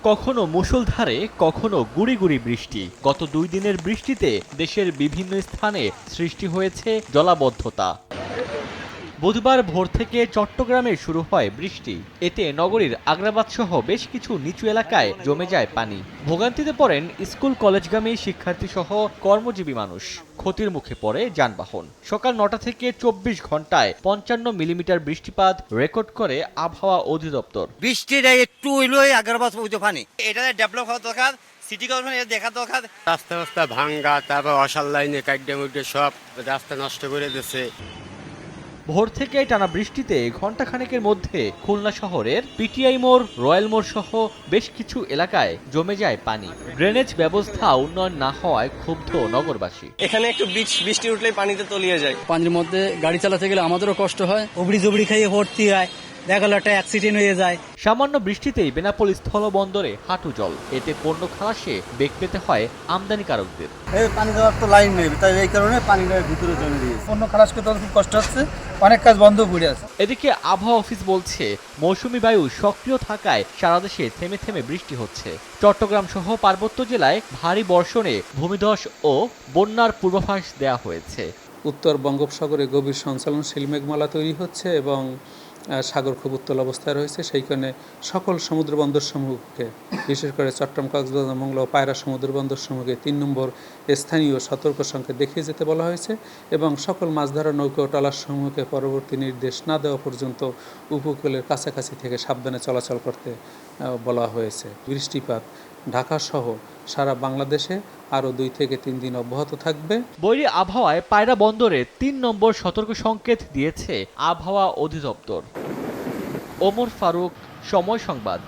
কখনো মুষলধারে কখনো গুড়ি গুড়ি বৃষ্টি। গত 2 দিনের বৃষ্টিতে দেশের বিভিন্ন স্থানে সৃষ্টি হয়েছে জলাবদ্ধতা। বুধবার ভোর থেকে চট্টগ্রামে শুরু হয় বৃষ্টি। এতে নগরীর আগ্রাবাদ সহ বেশ কিছু নিচু এলাকায় জমে যায় পানি। ভোগান্তিতে পড়েন স্কুল কলেজগামী শিক্ষার্থী সহ কর্মজীবী মানুষ। ক্ষতির মুখে পড়ে যানবাহন। সকাল 9টা থেকে 24 ঘন্টায় 55 মিলিমিটার বৃষ্টিপাত রেকর্ড করে আবহাওয়া অধিদপ্তর। বৃষ্টিটা একটু হইলেই আগ্রাবাদ পৌঁছে পানি, এটা ডেভেলপ হওয়া দরকার। সিটি কর্পোরেশন দেখা দরকার। রাস্তা ভাঙ্গা, তারপর অসার লাইনে কাইডে মুডে সব রাস্তা নষ্ট করে দিচ্ছে। ভোর থেকে টানা বৃষ্টিতে ঘণ্টাখানেকের মধ্যে খুলনা শহরের পিটিআই মোড়, রয়্যাল মোড় সহ বেশ কিছু এলাকায় জমে যায় পানি। ড্রেনেজ ব্যবস্থা উন্নয়ন না হওয়ায় ক্ষুব্ধ নগরবাসী। এখানে একটু বৃষ্টি উঠলেই পানিতে তলিয়ে যায়। পানির মধ্যে গাড়ি চালাতে গেলে আমাদেরও কষ্ট হয়। উবড়ি জুবড়ি খাইয়ে ভর্তি হয়, দেখা গেল একটা অ্যাক্সিডেন্ট হয়ে যায়। সামান্য বৃষ্টিতেই বেনাপোল স্থলবন্দরে হাঁটু জল। এতে পণ্য খালাসে বেগ পেতে হয় আমদানিকারকদের। এই পানি দেওয়ার তো লাইন নেই, তাই এই কারণে পানিটা ভিতরে জমে দিয়েছে। পণ্য খালাস করতে খুব কষ্ট হচ্ছে, অনেক কাজ বন্ধ পড়ে আছে। এদিকে আবহাওয়া অফিস বলছে মৌসুমী বায়ু সক্রিয় থাকায় সারা দেশে থেমে থেমে বৃষ্টি হচ্ছে। চট্টগ্রাম সহ পার্বত্য জেলায় ভারী বর্ষণে ভূমিধস ও বন্যার পূর্বাভাস দেওয়া হয়েছে। উত্তর বঙ্গোপসাগরে গভীর সঞ্চালনশীল মেঘমালা তৈরি হচ্ছে এবং সাগর খুব উত্তাল অবস্থায় রয়েছে। সেই কারণে সকল সমুদ্র বন্দরসমূহকে, বিশেষ করে চট্টগ্রাম, কক্সবাজার, মংলা ও পায়রা সমুদ্র বন্দরসমূহকে 3 নম্বর স্থানীয় সতর্ক সংকেত দেখিয়ে যেতে বলা হয়েছে এবং সকল মাছধরা নৌকা ও ট্রলারসমূহকে পরবর্তী নির্দেশ না দেওয়া পর্যন্ত উপকূলের কাছাকাছি থেকে সাবধানে চলাচল করতে বলা হয়েছে। বৃষ্টিপাত ঢাকা সহ সারা বাংলাদেশে আরও 2 থেকে 3 দিন অব্যাহত থাকবে। বৈরী আবহাওয়ায় পায়রা বন্দরে 3 নম্বর সতর্ক সংকেত দিয়েছে আবহাওয়া অধিদপ্তর। ওমর ফারুক, সময় সংবাদ।